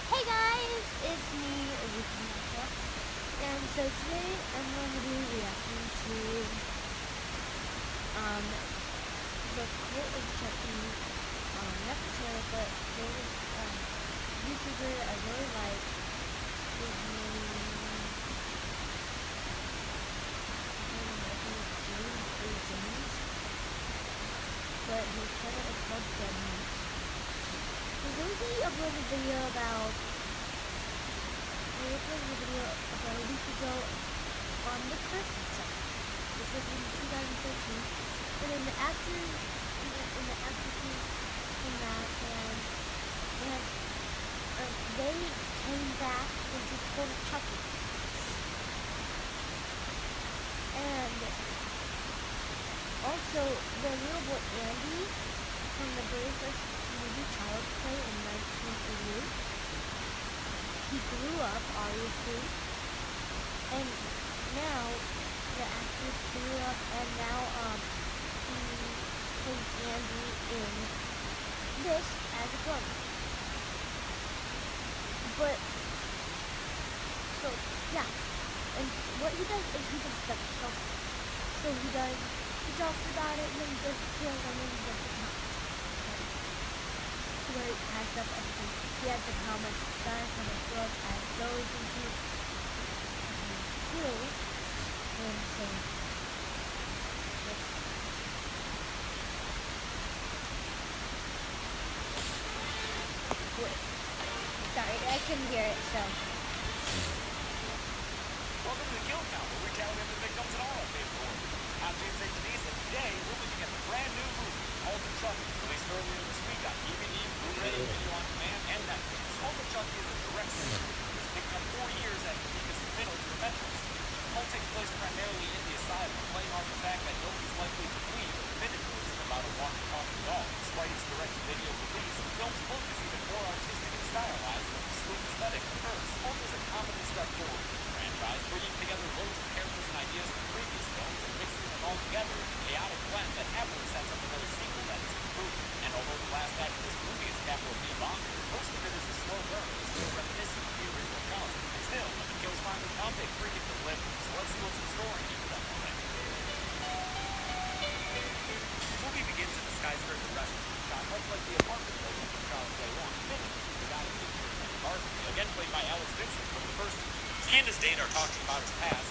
Hey guys, it's me, Ricky, and so today I'm going to be reacting to um the Cult of Chucky, not the trailer, but there was a YouTuber I really like. His name, I don't know, I think it's James, but his channel is called Dead Meat. So he uploaded a video about a week ago on the first Chucky. This was in 2013. And then the actors, and the actresses came back, and they came back into Cult of Chucky. And also, the little boy Andy from the very first movie Child's Play in 1988, he grew up, obviously, and now the actress grew up, and now he plays Andy in this as a grown up. But so yeah, and what he does is he does stuff stuff. So he talks about it, and then he does the kills, and then he does the count. Where he adds up everything. He adds up how much stuff, how much blood goes into kills, and so wait. Sorry, I couldn't hear it, so. Welcome to the Kill Count, where we tally up the victims in all our favorite order. I'm James H. Denise, and today we're looking at the brand new movie, Cult of Chucky, released earlier this week on DVD, Blu-ray, Video on Demand, and Netflix. Cult of Chucky is a direct sequel. It's picking up 4 years after Mika's middle to the Metros. The cult takes place primarily in the asylum, playing off the fact that nobody's likely to believe a committed person about a walking, talking doll. Despite its direct-to-video release, the film's look is even more artistic and stylized than the sleek aesthetic at first. Cult is a competent step forward in the franchise, bringing together loads of characters and ideas from previous films and mixing them all together in a chaotic blend that happily sets up another sequel that is improved. And although the last act of this movie is capital B bonkers, most of it is a slow burn, still reminiscent of the original film. Still, when the kills finally come, they freaking deliver. So let's see what's in store and keep it up on it. The movie begins in the skyscraper restaurant, shot much like the apartment building from Child's Play 1, finished with the guy who did Garden, again played by Alex Vincent from the first. He and his date are talking about his past.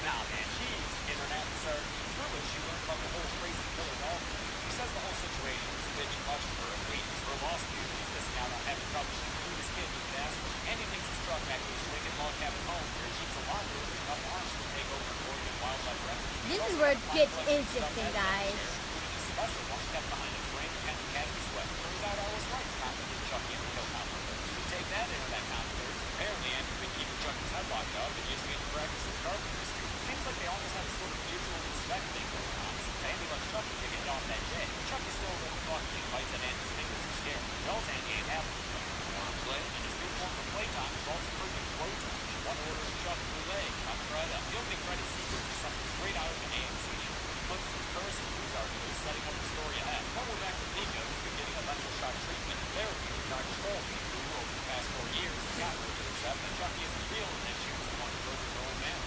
Nah, man, she's internet research. Through it, she learned about the whole crazy killer doll thing. She says the whole situation was a bit too much for her and wages for a law student. He's missing out on having trouble with his kid who can ask her. And he thinks his drug back to his wicked log cabin home where he keeps a laundry with enough arms to take over an Oregon wildlife refuge. This is where it gets interesting, guys. Special one kept behind a frame of Kent Academy sweat. Turns out I was right. Confident in Chucky and the kill count. You take that internet controversy. Apparently, Andrew's been keeping Chucky's head locked up and using it to practice with carpenters. Seems like they almost have a sort of mutual respect thing going on. Andy lets Chucky take it off that day. Chucky still a little fucky and bites at Andy's fingers and scared. Tells Andy ain't having it. Play, and his new form of playtime is also freaking frozen. One order of Chucky Boulay comes right up. The opening credits sequence is something straight out of an AMC show. Clips from Curse and news articles setting up the story ahead. Then we're back to Mika, who's been getting a mental shock treatment and therapy with Dr. Colby, who over the past 4 years has gotten her to accept that Chucky isn't real and that she was the one who murdered her old man.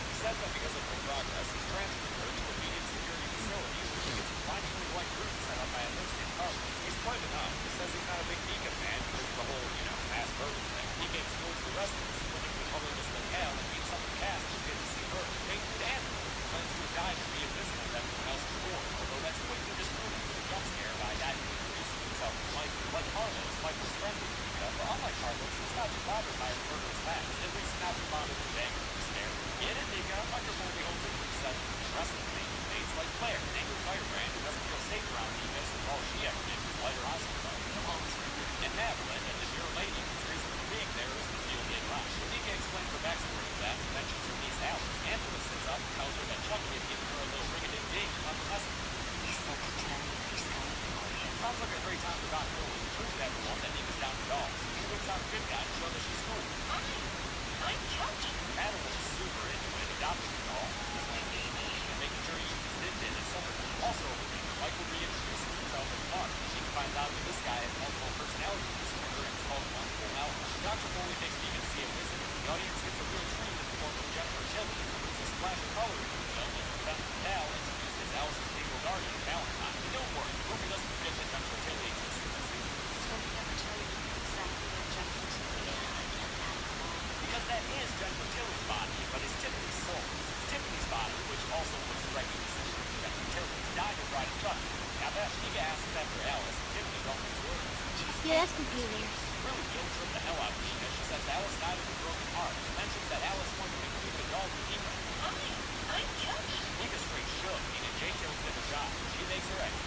He says that because of her progress, he's transferred her to a medium security facility where she gets a blindingly white room set up by a lipstick carpet. He's quite enough. He says he's not a big Mika fan because of the whole, mass murder thing. Mika explores the rest of this clinic with colorless locale and meets up with Cass who get to see her. They include Andrew, who claims to have died to be invisible to everyone else before, although that's quickly disproven with a jump scare by diving introducing himself to Michael. Like Carlos, Michael's friend with Mika, but unlike Carlos, he's not too bothered by her murderous past, at least not too bothered with anger or scare. Get it, Mika? Michael only holds it with seven interestingly. Mates like Claire, an angry firebrand who doesn't feel safe around Mika, so all she ever did was light her hospital fire. And Madeline, a demure lady whose reason for being there is the field day lunch. Mika explains her backstory to that and mentions her niece Alice. Angela sits up and tells her that Chucky had given her a little ring-a-ding-ding on the messenger. Sounds like a great time for Dr. Owen to prove to everyone that Mika's down to dolls. She whips out a good guy to show that she's cool. I'm Chucky. Madeline is super into it, adopting the doll. And making sure he uses Din in summertime. Also, Michael reintroduces himself as Mark. She finds out that this guy has multiple personality disorder and it's called multiple malady. Dr. Foley takes Deacon to see a wizard. The audience gets a real treat in the form of Jennifer Tilly, who brings a splash of color into the film as Lieutenant Cal introduced as Allison's legal guardian, Valentine. And don't worry, the movie doesn't forget that Jennifer Tilly exists in this movie. So we never tell you exactly what Jennifer Tilly is. Because that is Jennifer Tilly's body, but it's Tiffany's soul. Tiffany's body, which also was directly similar to Jennifer Tilly's, died in Bride of Chucky. Now that Nika asks after Alice, Tiffany don't use words. Yeah, that's confusing. Really guilt tripped the hell out of Nika. She says Alice died of a broken heart. Mentions that Alice wanted to keep the dog with Nika. I'm Chucky. Nika's straight shook, meaning J-Tails did her job. She makes her exit.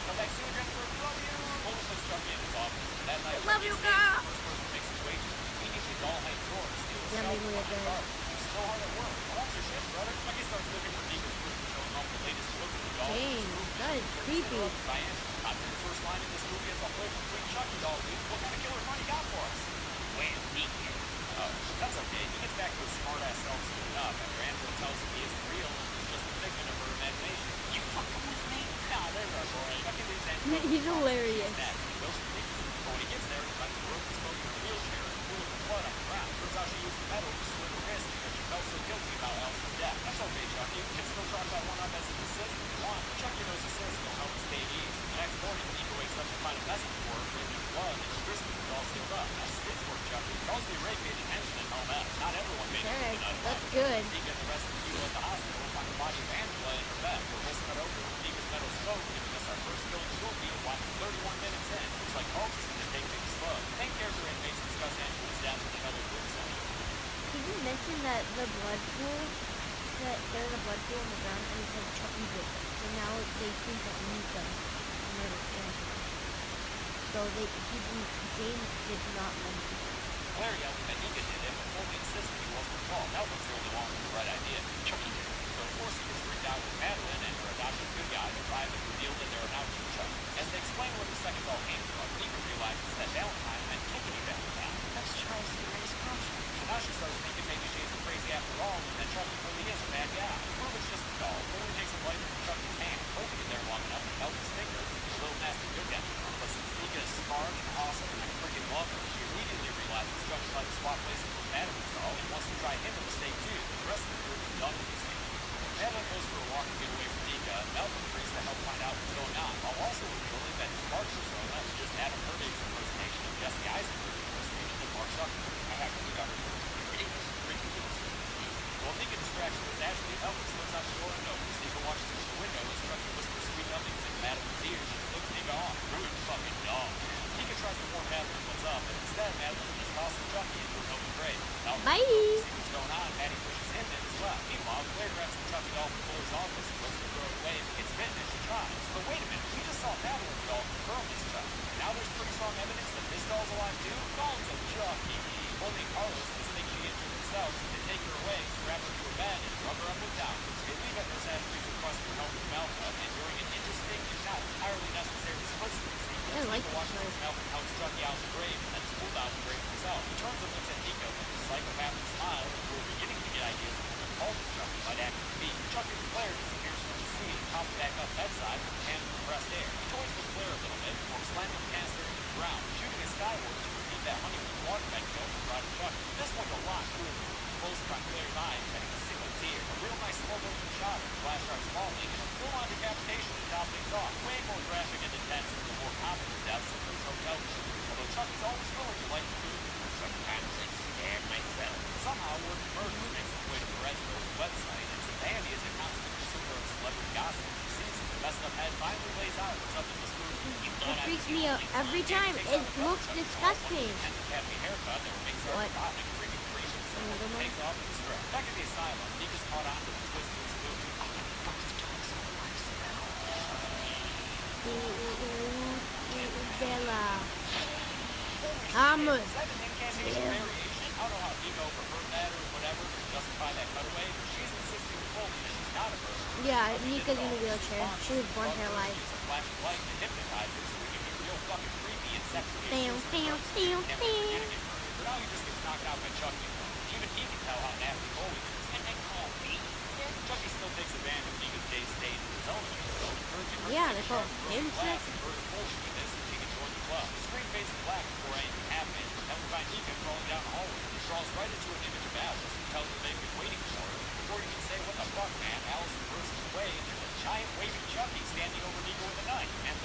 Come back soon, Jennifer. Love you. Foley puts Chucky in his office. That night, Love you, Chucky girl. stays the first person makes his wages. He needs a doll-height drawer to steal a Yeah, cell maybe phone we're off good. the car. He's so hard at work. What's your shift, brother? Chucky starts looking for Nika's room, showing off the latest look at the doll. Dang, that is creepy. Diane, after the first line in this movie is a whole complete Chucky doll, dude. What kind of killer fun you got for us? Where's Nika? Oh, that's okay. He gets back to his smart-ass self soon enough after Angela tells him he isn't real and he's just a figment of her imagination. You fucking with me? Nah, there's our boy. Chucky leaves Angela. He's hilarious. He goes for Nika. But when he gets there, he finds a broken smoking in a wheelchair and a pool of blood on the ground. Turns out she used the metal to slit her wrist because she felt so guilty about Alice's death. That's okay, Chucky. You can still try that one up as an assist if you want. Chucky knows assist will help his day ease. The next morning, Nika wakes up to find a message for her written in blood and her wrist is all sealed up. That's stitch work, Chucky. Calls the rape paid attention and home else. Not everyone made it Okay, to the that's good. Nika and the rest of the people at the hospital find the body of Angela in her bed. Her wrist cut open with Nika's metal stroke, giving us our first kill in the movie and watching 31 minutes in. Looks like Hulk is going to take things slow. Main character inmates discuss Angela's death in another group setting. Did you mention that the blood pool, that there's a blood pool on the ground and it says Chucky did it? So now they think that Nika murdered Angela. So James did not mention it. Claire yelled that Nika did it, but Foley insisted he wasn't involved. That was the only one with the right idea. Chucky did it. So of course he gets freaked out with Madeline and her adopted good guy arrive and reveal that there are now two Chucky. As they explain where the second doll came from, Nika realizes that Valentine meant Tiffany Valentine. That's Charles Theory's contract. So now she starts thinking maybe she isn't crazy after all, and that Chucky really is a bad guy. Prove it's just a doll. Foley takes a lighter from Chucky's hand, holding it there long enough to melt his finger, a little nasty good guy. But since Nika is smart and awesome and I freaking love her, she immediately realizes Chucky likes to swap places with Madeline's doll and wants to try him in the stake too. The rest of the group is done with this game. Madeline goes for a walk to get away from Nika. Malcolm agrees to help find out what's going on, while also revealing that his Mark persona is just Adam Herdig's impersonation of Jesse Eisenberg's impersonation of Mark Zuckerberg. I have to look out for ridiculous. While Nika distracts her with Ashley, Malcolm slips out the door and opens. Nika watches through the window as Chucky whispers sweet nothings into Madeline's ears. She flips Nika off. Rude fucking dog. Nika tries to warn Madeline what's up, but instead Madeline just tosses Chucky into an open grave. Malcolm Bye. sees what's going on. Maddie pushes him in as well. Meanwhile, Claire grabs the Chucky doll from Fuller's office and goes to throw it away, but gets bitten as she tries. But wait a minute, we just saw Madeline's doll confirm this Chucky. And now there's pretty strong evidence that this doll's alive too? Doll's a Chucky. Only and Carlos just think she injured themselves, so they take her away, strap her to a bed, and rub her up with doctors. They leave at Miss Ashley's request for help with Malcolm, and during an interesting and not entirely necessary split scene sequence, I like Nika watches this as Malcolm helps Chucky out of the grave and then pulled out the grave himself. He turns and looks at Nika with a psychopathic smile, and we're beginning to get ideas of who the cult of Chucky might actually be. Chucky and Claire disappears from the scene, pops back up bedside with a can of compressed air. He toys with Claire a little bit before slamming the canister into the ground, shooting it skyward to repeat that honeymoon water technique from Bride of Chucky. This one's a lot cooler. Close-up on Claire's eyes, shedding a single tear. A real nice slow-motion shot of the flash starts falling, and a full-on decapitation to top things off. Way more graphic and intense than the more popular deaths of those hotel shooters. Although Chucky's always willing to lighten the mood. Sometimes I scare myself. Somehow, word of murder makes its way to Perez's website, and since Andy is a constant consumer of celebrity gossip, he sees that the messed up head finally lays out what's up in this movie. It freaks me out every time. It looks disgusting. What? Another one? Takes off and stress. Back at the asylum, Nika's caught on to the twist of this movie. Bella. I'm a... Is that an incantation variation? I don't know how Nika overheard that or whatever to justify that cutaway, but she's insisting with Foley that she's not a murderer. Yeah, Nika's in a wheelchair. She was born paralyzed. Use a flashing light to hypnotize her so we can be real fucking creepy and sexually Damn, damn, damn, damn. For now, he just gets knocked out by Chucky. Even he can tell how nasty Foley is. And they call me. Chucky still takes advantage of Nika's day staying in his own again, so encouraging her Yeah, to they take a call sharp him broken glass chucky. and burn a portion with this so she can join the club. The screen fades to black before anything happens, and we find Nika crawling down the hallway. She crawls right into an image of Alice, who tells her they've been waiting for her. Before you can say, what the fuck, man, Alice bursts away, and there's a giant waving Chucky standing over Nika with a knife. And,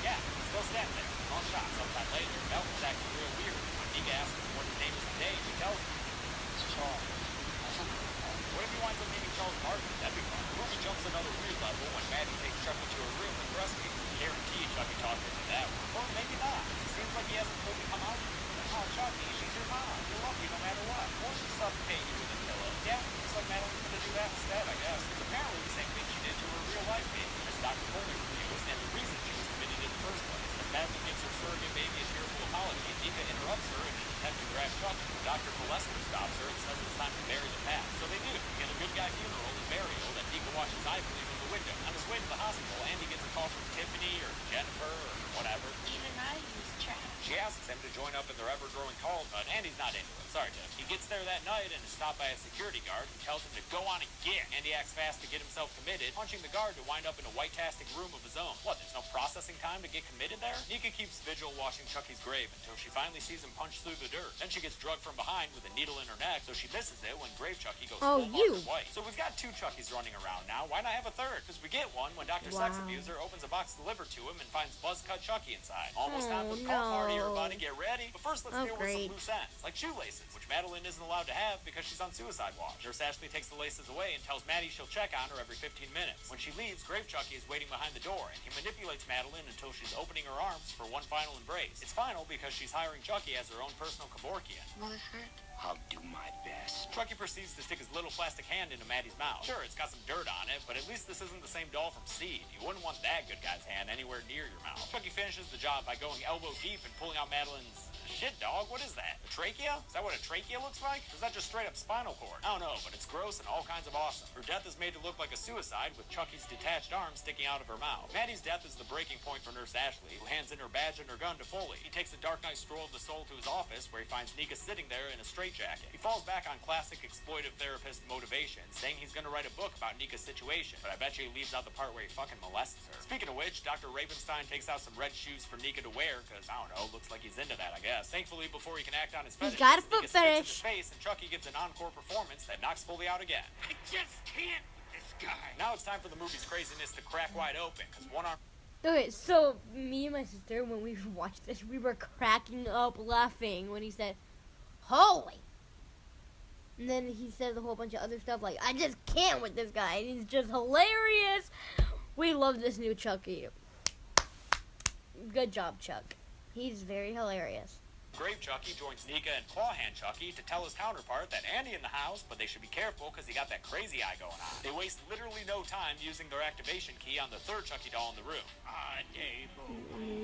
yeah, he's still standing there. Long shot sometime later. Melvin's acting real weird. When Nika asks him what his name is today, he tells her. It's Charles. What if he winds up meeting Charles Martin? That'd be fun. The movie jumps another weird level when Maddie takes Chucky to her room and breastfeeds. Guaranteed Chucky talked her to that one. Or maybe not. It seems like he hasn't fully come out yet. Oh, Chucky, she's your mom. You're lucky no matter what. Or she's suffocating you with a pillow. Yeah, looks like Madeline's gonna do that instead, I guess. It's apparently the same thing she did to her real life baby, as Dr. Foley reviews, and the reason she was committed in the first place. As Madeline gives her surrogate baby a tearful apology, Nika interrupts her in an attempt to grab Chucky. Dr. Gillespie stops her and says it's time to bury the past. So they do. Get a good guy funeral and burial that Nika watches idly from the window. On his way to the hospital, Andy gets a call from Tiffany or Jennifer or whatever. Even I use trash. She asks him to join up in their ever-growing cult, but Andy's not into it. Sorry, Tiff. He gets there that night and is stopped by a security guard who tells him to go on and get. Andy acts fast to get himself committed, punching the guard to wind up in a white-tastic room of his own. What, there's no processing time to get committed there? Nika keeps vigil washing Chucky's grave until she finally sees him punch through the dirt. Then she gets drugged from behind with a needle in her neck, so she misses it when Grave Chucky goes full Margaret White. So we've got 2 Chuckies running around now. Why not have a third? Because we get one when Dr. Sex Abuser opens a box delivered to him and finds Buzzcut Chucky inside. Almost time for the call party, everybody. Get ready. But first, let's deal with some loose ends, like shoelaces, which Madeline isn't allowed to have because she's on suicide watch. Nurse Ashley takes the laces away and tells Maddie she'll check on her every 15 minutes. When she leaves, Grave Chucky is waiting behind the door, and he manipulates Madeline until she's opening her arms for one final embrace. It's final because she's hiring Chucky as her own personal Kevorkian. Will it hurt? I'll do my best. Chucky proceeds to stick his little plastic hand into Maddie's mouth. Sure, it's got some dirt on it, but at least this isn't the same doll from Seed. You wouldn't want that good guy's hand anywhere near your mouth. Chucky finishes the job by going elbow deep and pulling out Madeline's... Shit, dog, what is that? A trachea? Is that what a trachea looks like? Or is that just straight up spinal cord? I don't know, but it's gross and all kinds of awesome. Her death is made to look like a suicide with Chucky's detached arms sticking out of her mouth. Maddie's death is the breaking point for Nurse Ashley, who hands in her badge and her gun to Foley. He takes a dark night stroll of the soul to his office, where he finds Nika sitting there in a straitjacket. He falls back on classic exploitive therapist motivation, saying he's gonna write a book about Nika's situation, but I bet you he leaves out the part where he fucking molests her. Speaking of which, Dr. Ravenstein takes out some red shoes for Nika to wear, cause I don't know, looks like he's into that, I guess. Thankfully, before he can act on his fetish, got a foot Nika spits in fetish. his face, and Chucky gives an encore performance that knocks Foley out again. I just can't with this guy. Now it's time for the movie's craziness to crack wide open, cause one arm... Okay, so me and my sister, when we watched this, we were cracking up laughing when he said, "Holy!" And then he says a whole bunch of other stuff like, "I just can't with this guy. He's just hilarious." We love this new Chucky. Good job, Chuck. He's very hilarious. Grave Chucky joins Nika and Clawhand Chucky to tell his counterpart that Andy in the house, but they should be careful because he got that crazy eye going on. They waste literally no time using their activation key on the third Chucky doll in the room.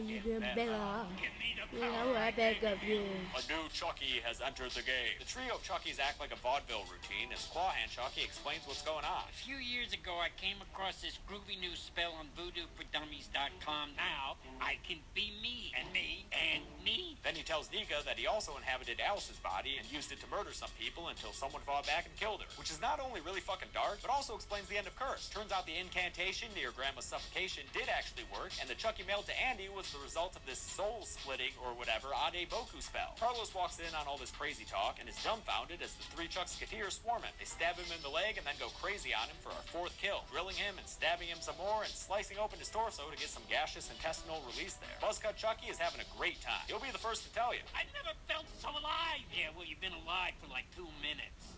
Give me the power. I beg of you. A new Chucky has entered the game. The trio of Chuckies act like a vaudeville routine as Clawhand Chucky explains what's going on. A few years ago, I came across this groovy new spell on VoodooForDummies.com. Now, I can be me, and me, and me. Then he tells Nika that he also inhabited Alice's body and used it to murder some people until someone fought back and killed her, which is not only really fucking dark, but also explains the end of Curse. Turns out the incantation near Grandma's suffocation did actually work, and the Chucky mailed to Andy was the result of this soul-splitting, or whatever, Ade Boku spell. Carlos walks in on all this crazy talk and is dumbfounded as the 3 Chucksketeers swarm him. They stab him in the leg and then go crazy on him for our 4th kill, drilling him and stabbing him some more and slicing open his torso to get some gaseous intestinal release there. Buzzcut Chucky is having a great time. He'll be the first to tell you. I never felt so alive. Yeah, well, you've been alive for like 2 minutes.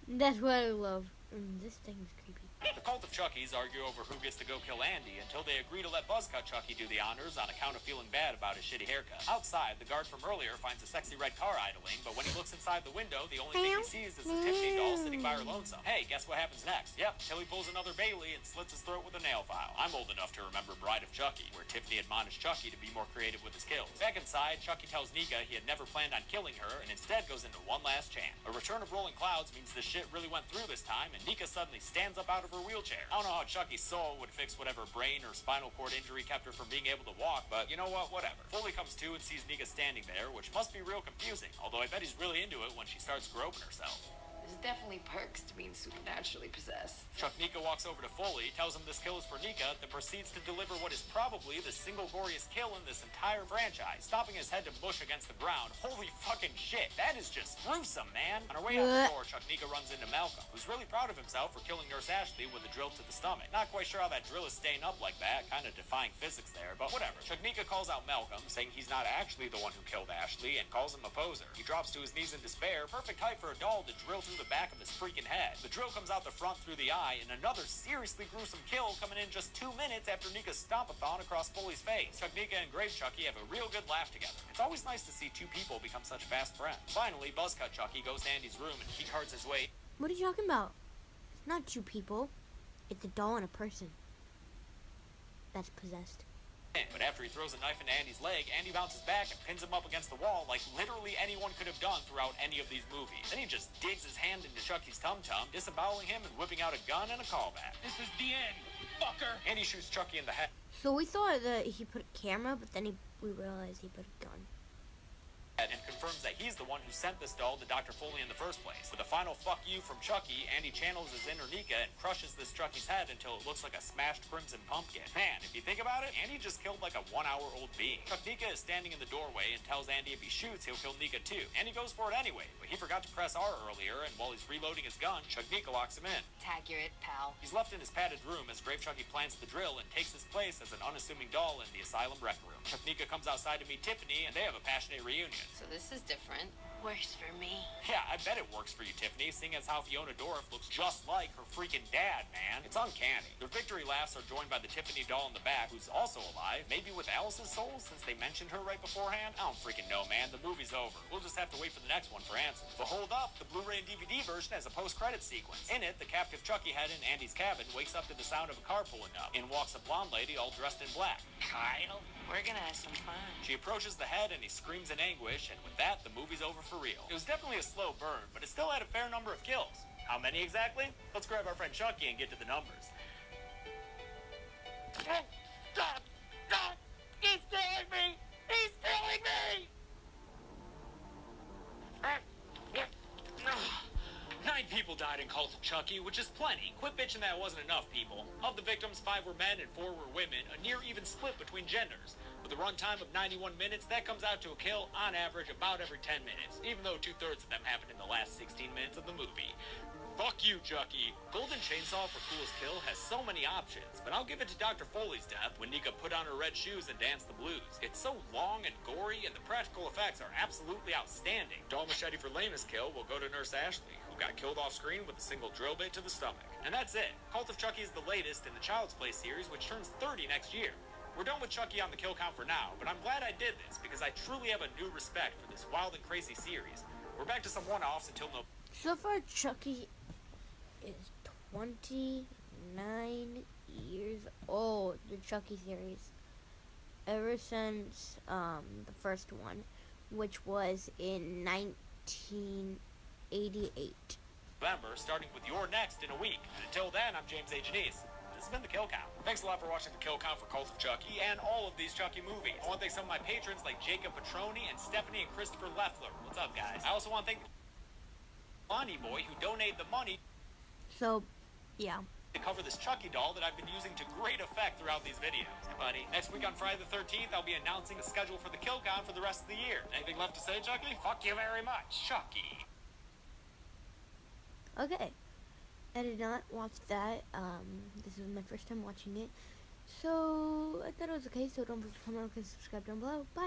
That's what I love. This thing is creepy. The cult of Chuckies argue over who gets to go kill Andy until they agree to let Buzzcut Chucky do the honors on account of feeling bad about his shitty haircut. Outside, the guard from earlier finds a sexy red car idling, but when he looks inside the window, the only thing he sees is a Tiffany doll sitting by her lonesome. Hey, guess what happens next? Yep, Tilly pulls another Bailey and slits his throat with a nail file. I'm old enough to remember Bride of Chucky, where Tiffany admonished Chucky to be more creative with his kills. Back inside, Chucky tells Nika he had never planned on killing her and instead goes into one last chant. A return of rolling clouds means the shit really went through this time, and Nika suddenly stands up out of her wheelchair. I don't know how Chucky's soul would fix whatever brain or spinal cord injury kept her from being able to walk, but you know what, whatever. Foley comes to and sees Nika standing there, which must be real confusing, although I bet he's really into it when she starts groping herself. There's definitely perks to being supernaturally possessed. Chuck Nika walks over to Foley, tells him this kill is for Nika, then proceeds to deliver what is probably the single goriest kill in this entire franchise, stopping his head to mush against the ground. Holy fucking shit, that is just gruesome, man. On her way out the door, Chuck Nika runs into Malcolm, who's really proud of himself for killing Nurse Ashley with a drill to the stomach. Not quite sure how that drill is staying up like that, kind of defying physics there, but whatever. Chuck Nika calls out Malcolm, saying he's not actually the one who killed Ashley, and calls him a poser. He drops to his knees in despair, perfect height for a doll to drill through the back of his freaking head. The drill comes out the front through the eye, and another seriously gruesome kill coming in just 2 minutes after Nika's stompathon across Foley's face. Chuck Nika and Grave Chucky have a real good laugh together. It's always nice to see two people become such fast friends. Finally, Buzzcut Chucky goes to Andy's room and he cards his way. What are you talking about? It's not two people. It's a doll and a person that's possessed. But after he throws a knife into Andy's leg, Andy bounces back and pins him up against the wall like literally anyone could have done throughout any of these movies. Then he just digs his hand into Chucky's tum-tum, disemboweling him and whipping out a gun and a callback. This is the end, fucker. Andy shoots Chucky in the head. So we thought that he put a camera, but then we realized he put a gun. And confirms that he's the one who sent this doll to Dr. Foley in the first place. With a final fuck you from Chucky, Andy channels his inner Nika and crushes this Chucky's head until it looks like a smashed crimson pumpkin. Man, if you think about it, Andy just killed like a 1-hour-old being. Chuck Nika is standing in the doorway and tells Andy if he shoots, he'll kill Nika too. Andy goes for it anyway, but he forgot to press R earlier, and while he's reloading his gun, Chuck Nika locks him in. Tag you're it, pal. He's left in his padded room as Grave Chucky plants the drill and takes his place as an unassuming doll in the asylum rec room. Chuck Nika comes outside to meet Tiffany, and they have a passionate reunion. So this is different. Worse for me. Yeah, I bet it works for you, Tiffany, seeing as how Fiona Dorff looks just like her freaking dad, man. It's uncanny. Their victory laughs are joined by the Tiffany doll in the back, who's also alive, maybe with Alice's soul, since they mentioned her right beforehand. I don't freaking know, man. The movie's over. We'll just have to wait for the next one for answers. But hold up, the Blu-ray and DVD version has a post-credit sequence. In it, the captive Chucky head in Andy's cabin wakes up to the sound of a car pulling up. In walks a blonde lady all dressed in black. Kyle? We're gonna have some fun. She approaches the head and he screams in anguish, and with that, the movie's over for real. It was definitely a slow burn, but it still had a fair number of kills. How many exactly? Let's grab our friend Chucky and get to the numbers. Stop! Stop! He's killing me! He's killing me! 9 people died in Cult of Chucky, which is plenty. Quit bitching that it wasn't enough, people. Of the victims, 5 were men and 4 were women, a near even split between genders. With a runtime of 91 minutes, that comes out to a kill, on average, about every 10 minutes, even though 2/3 of them happened in the last 16 minutes of the movie. Fuck you, Chucky. Golden Chainsaw for Coolest Kill has so many options, but I'll give it to Dr. Foley's death when Nika put on her red shoes and danced the blues. It's so long and gory, and the practical effects are absolutely outstanding. Doll Machete for lamest kill will go to Nurse Ashley, who got killed off screen with a single drill bit to the stomach. And that's it. Cult of Chucky is the latest in the Child's Play series, which turns 30 next year. We're done with Chucky on the kill count for now, but I'm glad I did this, because I truly have a new respect for this wild and crazy series. We're back to some one-offs until no... So far, Chucky is 29 years old, the Chucky series. Ever since the first one, which was in 1988. November, starting with your next in a week. And until then, I'm James A. Janice. This has been The Kill Count. Thanks a lot for watching The Kill Count for Cult of Chucky and all of these Chucky movies. I want to thank some of my patrons like Jacob Petroni and Stephanie and Christopher Leffler. What's up, guys? I also want to thank Bonnie Boy, who donated the money So, yeah. to cover this Chucky doll that I've been using to great effect throughout these videos. Hey, buddy. Next week on Friday the 13th, I'll be announcing the schedule for the Kill Count for the rest of the year. Anything left to say, Chucky? Fuck you very much, Chucky. Okay. I did not watch that. This is my first time watching it. So, I thought it was okay. So, don't forget to comment, like, and subscribe down below. Bye.